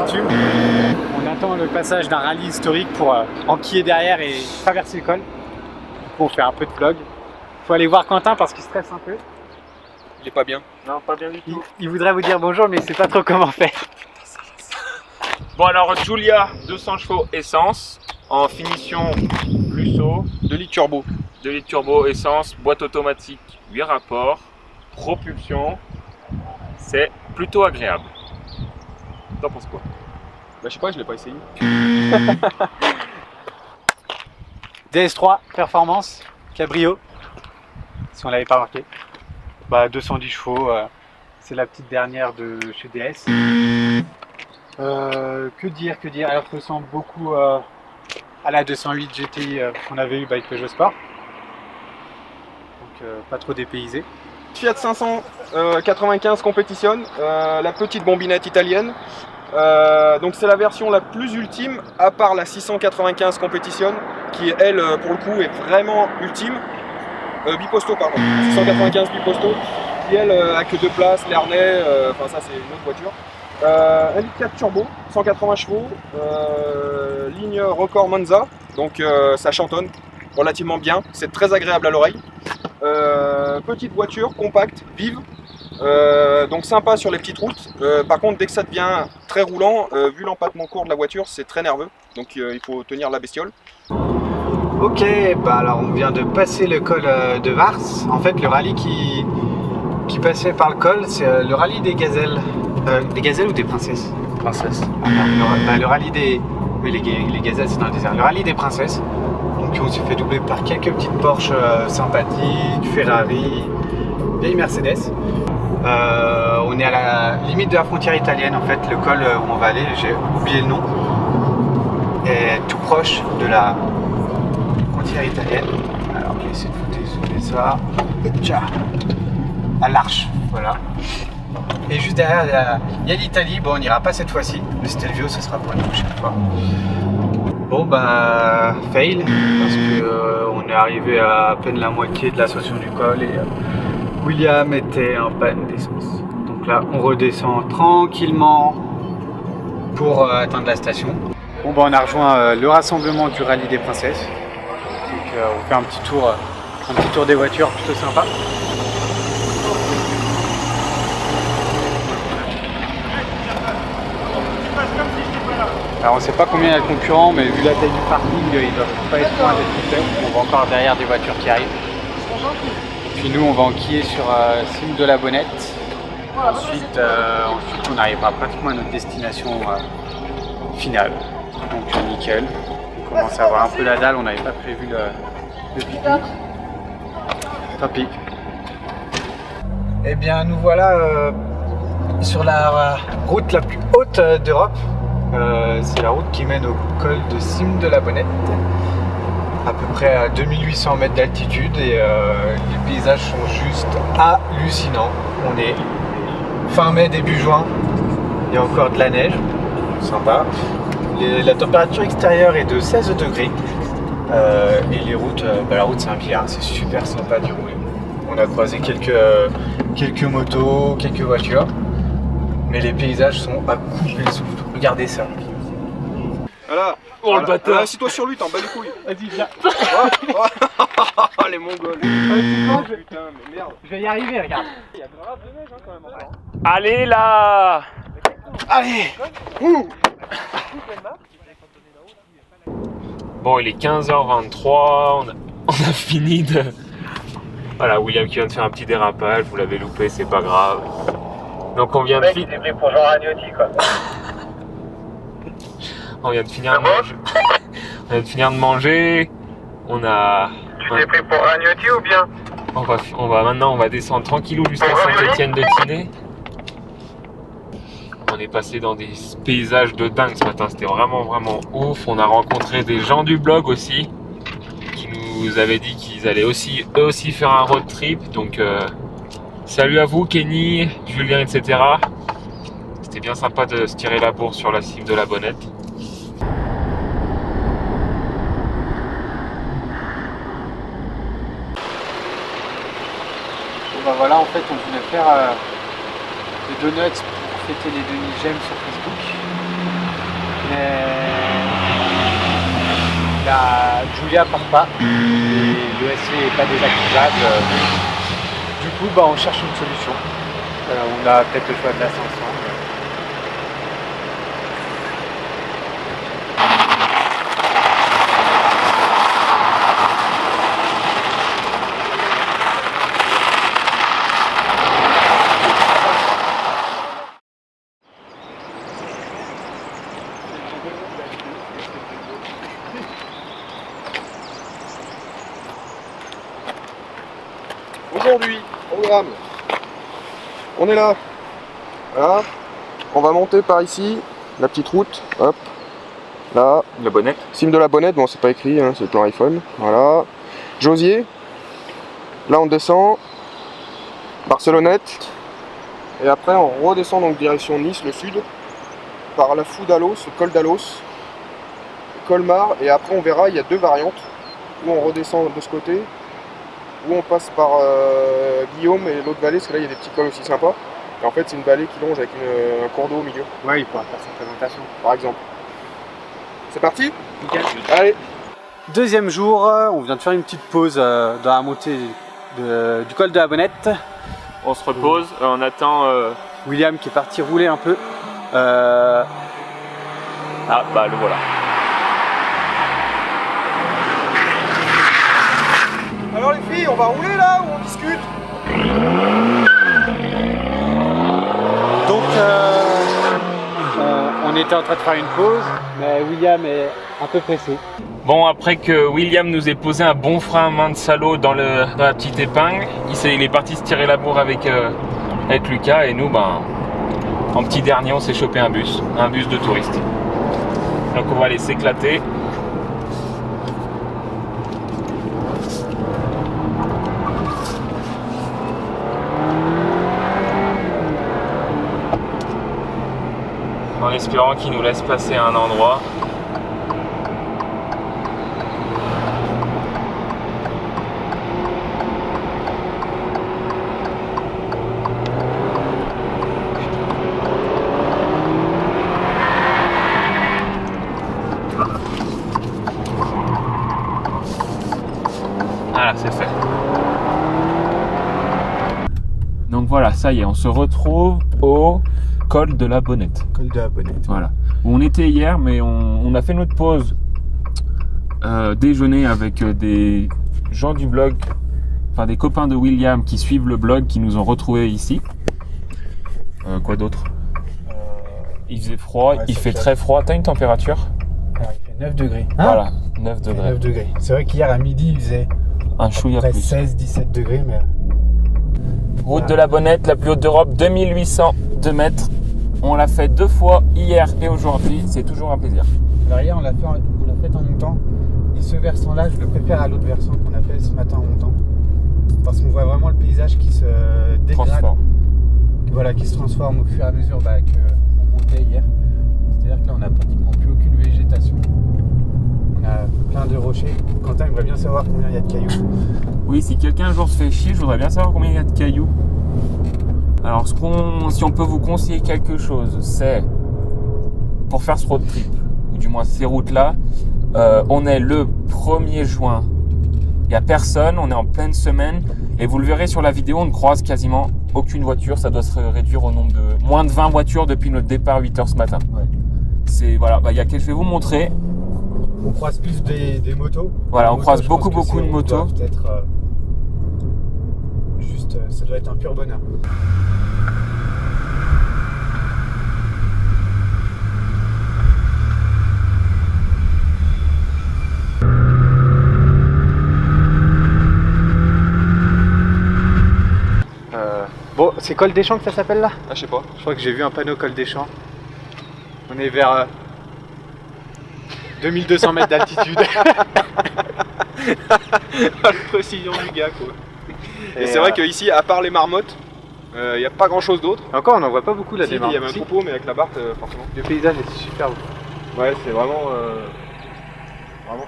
l'amertume. On attend le passage d'un rallye historique pour enquiller derrière et traverser le col. Du coup, on fait un peu de vlog. Faut aller voir Quentin parce qu'il stresse un peu. Il est pas bien. Non, pas bien du tout. Il voudrait vous dire bonjour, mais il sait pas trop comment faire. Bon alors, Giulia, 200 chevaux essence, en finition Lusso, 2 litres turbo. 2 litres turbo essence, boîte automatique 8 rapports, propulsion, c'est plutôt agréable. T'en penses quoi? Bah, je sais pas, je l'ai pas essayé. DS3 Performance Cabrio, si on l'avait pas marqué. Bah, 210 chevaux, c'est la petite dernière de chez DS. Que dire, elle ressemble beaucoup à la 208 GTI qu'on avait eu avec Peugeot Sport. Donc pas trop dépaysé. Fiat 595 Competition, la petite bombinette italienne. Donc c'est la version la plus ultime, à part la 695 Competition, qui elle, pour le coup, est vraiment ultime. Biposto, pardon. 695 Biposto, qui elle a que 2 places, l'harnais, enfin ça c'est une autre voiture. 1,4 litre turbo, 180 chevaux, ligne record Monza, donc ça chantonne relativement bien, c'est très agréable à l'oreille. Petite voiture, compacte, vive, donc sympa sur les petites routes. Par contre, dès que ça devient très roulant, vu l'empattement court de la voiture, c'est très nerveux, donc il faut tenir la bestiole. Ok, bah alors on vient de passer le col de Vars. En fait, le rallye qui passait par le col, c'est le rallye des gazelles. Des gazelles ou des princesses? Princesse. Ah, non, le rallye des... Oui, les gazelles c'est dans le désert. Le rallye des princesses. Donc on s'est fait doubler par quelques petites Porsche sympathiques, Ferrari, vieille Mercedes. On est à la limite de la frontière italienne en fait. Le col où on va aller, j'ai oublié le nom, est tout proche de la frontière italienne. Alors je vais essayer de ça. Tcha, à l'Arche, voilà. Et juste derrière, il y a l'Italie. Bon, on n'ira pas cette fois-ci. Le Stelvio, ce sera pour une prochaine fois. Bon, bah, fail. Parce que on est arrivé à peine la moitié de l'ascension du col et William était en panne d'essence. Donc là, on redescend tranquillement pour atteindre la station. Bon, bah, on a rejoint le rassemblement du rallye des princesses. Donc, on fait un petit tour des voitures plutôt sympa. Alors on ne sait pas combien il y a de concurrents, mais vu la taille du parking, ils ne doivent pas être loin d'être tout. On va encore derrière des voitures qui arrivent. Puis nous on va enquiller sur Cime de la Bonnette. Ensuite on arrivera pratiquement à notre destination finale. Donc nickel. On commence à avoir un peu la dalle, on n'avait pas prévu le pique-nique. Tant pis. Eh bien nous voilà sur la route la plus haute d'Europe. C'est la route qui mène au col de Cime de la Bonnette, à peu près à 2800 mètres d'altitude, et les paysages sont juste hallucinants. On est fin mai, début juin, il y a encore de la neige, sympa. La température extérieure est de 16 degrés et les routes, la route c'est un billard, c'est super sympa d'y rouler. On a croisé quelques motos, quelques voitures. Mais les paysages sont à couper le souffle. Regardez ça. Voilà. Oh le bâtard. Assis-toi sur lui, t'en bats les couilles. Vas-y, viens. Oh, les mongols. Putain, mais merde. Je vais y arriver, regarde. Il y a grave de neige quand même encore. Allez là! Allez. Bon, il est 15h23, on a fini de... Voilà, William qui vient de faire un petit dérapage, vous l'avez loupé, c'est pas grave. Donc on vient de finir... Il est pris pour Jean Ragnotti quoi. On vient de finir de manger. On vient de finir de manger. On a... Tu t'es pris pour Ragnotti ou bien? Maintenant on va descendre tranquillou jusqu'à Saint-Étienne-de-Tinée. On est passé dans des paysages de dingue ce matin, c'était vraiment ouf. On a rencontré des gens du blog aussi qui nous avaient dit qu'ils allaient aussi, eux aussi faire un road trip. Donc salut à vous Kenny, Julien, etc. C'était bien sympa de se tirer la bourre sur la cime de la Bonnette. Bon bah voilà, en fait on voulait faire des donuts pour fêter les 2000 j'aime sur Facebook. Julia part pas et l'ESC n'est pas désactivable. Du coup, on cherche une solution. On a peut-être le choix de la 500. Aujourd'hui, programme. On est là. Voilà. On va monter par ici, la petite route. Hop. Là. La bonnette. Cime de la Bonnette, bon c'est pas écrit, hein, c'est le plan iPhone. Voilà. Josier. Là on descend. Barcelonnette. Et après on redescend donc direction Nice, le sud. Par la Fou d'Alos, le col d'Alos. Colmar. Et après on verra, il y a deux variantes. Où on redescend de ce côté. Où on passe par Guillaume et l'autre vallée, parce que là il y a des petits cols aussi sympas. Et en fait c'est une vallée qui longe avec un cours d'eau au milieu. Ouais, il pourra faire sa présentation. Par exemple. C'est parti? Nickel. Allez. Deuxième jour, on vient de faire une petite pause dans la montée du col de la Bonnette. On se repose, on attend... William qui est parti rouler un peu. Ah bah le voilà. Alors les filles, on va rouler là ou on discute? Donc on était en train de faire une pause, mais William est un peu pressé. Bon, après que William nous ait posé un bon frein à main de salaud dans la petite épingle, il est parti se tirer la bourre avec Lucas, et nous, en petit dernier, on s'est chopé un bus de touristes. Donc on va aller s'éclater. En espérant qu'il nous laisse passer à un endroit. Voilà, c'est fait. Donc voilà, ça y est, on se retrouve au col de la Bonnette. Col de la Bonnette. Voilà. On était hier, mais on a fait notre pause déjeuner avec des gens du blog, enfin des copains de William qui suivent le blog, qui nous ont retrouvés ici. Quoi d'autre? Il faisait froid, Ouais, il fait très froid. T'as une température? Alors, il fait 9 degrés. Voilà, 9 degrés. 9 degrés. C'est vrai qu'hier à midi il faisait Un chouïa plus. 16-17 degrés, mais... Route de la Bonnette, la plus haute d'Europe, 2802 mètres. On l'a fait 2 fois, hier et aujourd'hui. C'est toujours un plaisir. Alors hier on l'a fait en montant. Et ce versant-là, je le préfère à l'autre versant qu'on a fait ce matin en montant. Parce qu'on voit vraiment le paysage qui se dégrade. Transforme. Voilà, qui se transforme au fur et à mesure qu'on montait hier. C'est-à-dire que là on n'a pratiquement plus aucune végétation. On a plein de rochers. Quentin aimerait bien savoir combien il y a de cailloux. Oui, si quelqu'un un jour se fait chier, je voudrais bien savoir combien il y a de cailloux. Alors, si on peut vous conseiller quelque chose, c'est pour faire ce road trip, ou du moins ces routes-là, on est le 1er juin. Il n'y a personne, on est en pleine semaine, et vous le verrez sur la vidéo, on ne croise quasiment aucune voiture. Ça doit se réduire au nombre de moins de 20 voitures depuis notre départ à 8h ce matin. Ouais. C'est voilà, je vais vous montrer. On croise plus des motos. Voilà, on croise je pense beaucoup que ces de routes motos. doivent être, ça doit être un pur bonheur. Bon, c'est Col des Champs que ça s'appelle là? Ah je sais pas. Je crois que j'ai vu un panneau Col des Champs. On est vers 2200 mètres d'altitude. La précision du gars quoi. Et c'est vrai qu'ici, à part les marmottes, il n'y a pas grand chose d'autre. Encore, on n'en voit pas beaucoup là Si, des il y avait un marmottes. troupeau mais avec la barque forcément. Le paysage est super beau. Ouais c'est vraiment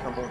sympa.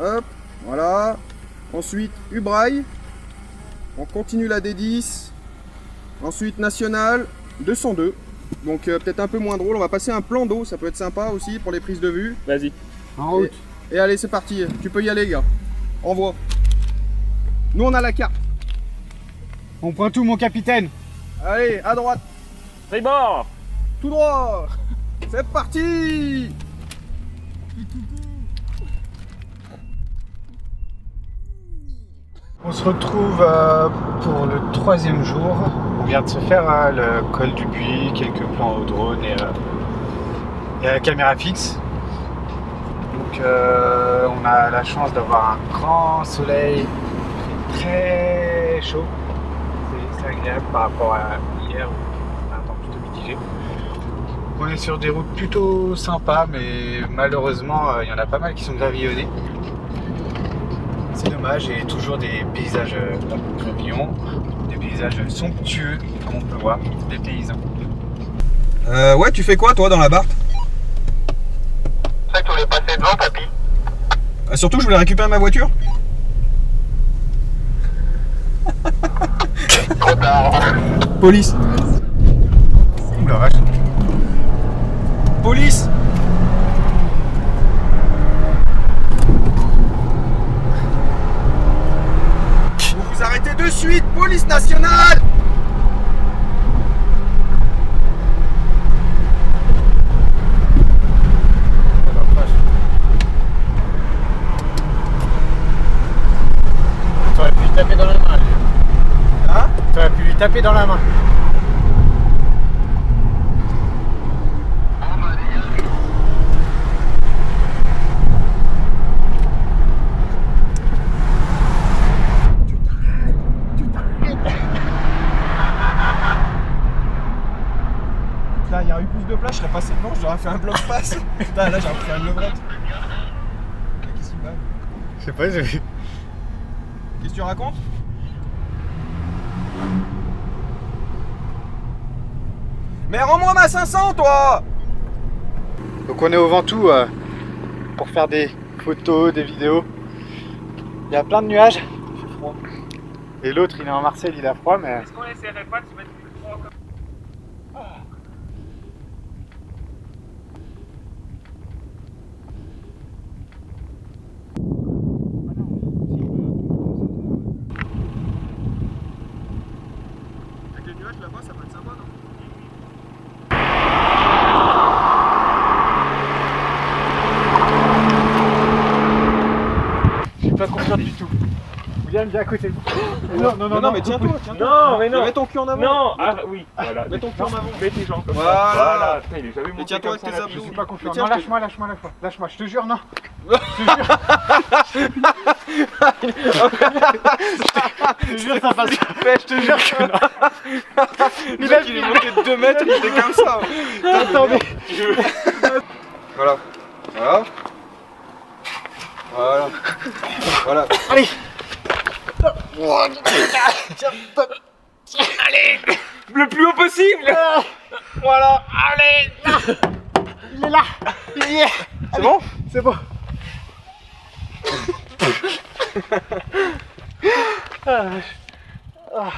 Hop, voilà. Ensuite Ubrail. On continue la D10. Ensuite Nationale 202. Donc peut-être un peu moins drôle, on va passer un plan d'eau, ça peut être sympa aussi pour les prises de vue. Vas-y. En route. Et allez, c'est parti, tu peux y aller gars. Envoie. Nous on a la carte. On prend tout, mon capitaine. Allez, à droite, Tribord. tout droit. C'est parti. On se retrouve pour le 3e jour. On vient de se faire le col du Puy, quelques plans au drone et la caméra fixe. Donc on a la chance d'avoir un grand soleil très chaud. C'est agréable par rapport à hier où on a un temps plutôt mitigé. On est sur des routes plutôt sympas, mais malheureusement il y en a pas mal qui sont gravillonnées. C'est dommage, et toujours des paysages gravillons, des paysages somptueux, comme on peut voir, des paysans. Ouais, tu fais quoi toi dans la Barthe? C'est vrai que tu voulais passer devant, papy. Surtout, je voulais récupérer ma voiture. Trop tard. Police. Ouh la vache. Police. Vous vous arrêtez de suite, police nationale. T'aurais pu lui taper dans la main, lui. Hein? T'aurais pu lui taper dans la main. Là, il y aurait eu plus de place, je serais passé devant, j'aurais fait un bloc passe. Putain, là, j'aurais fait un levrette. Qu'est-ce qu'il va? Je sais pas, j'ai vu. Qu'est-ce que tu racontes? Mais rends-moi ma 500, toi! Donc on est au Ventoux pour faire des photos, des vidéos. Il y a plein de nuages. Il fait froid. Et l'autre, il est en Marseille, il a froid, mais... Est-ce qu'on essaierait pas de se mettre plus froid comme Avec les nuages là-bas, ça peut être sympa, non? Je suis pas confiant du tout. William, viens à côté. Non, mais tiens-toi, tiens-toi. Non, mais non. Mets ton cul en avant. Non, ah oui, voilà. Mets ton cul en avant. Mets tes jambes comme Voilà. ça. Voilà. Putain, il est jamais Et monté tiens-toi comme avec ça, tes là. abdos. Je suis pas confiant. Mais tiens, Non, je te- lâche-moi, je te jure, non. Je te jure, ça passe. Je te jure que non. Le mec, il est monté de 2 mètres, il était comme ça. Attendez. Voilà. Voilà. Voilà. Voilà. Allez. Le plus haut possible. Voilà. Allez. Il est là. Il y est. C'est bon? C'est bon. Ah.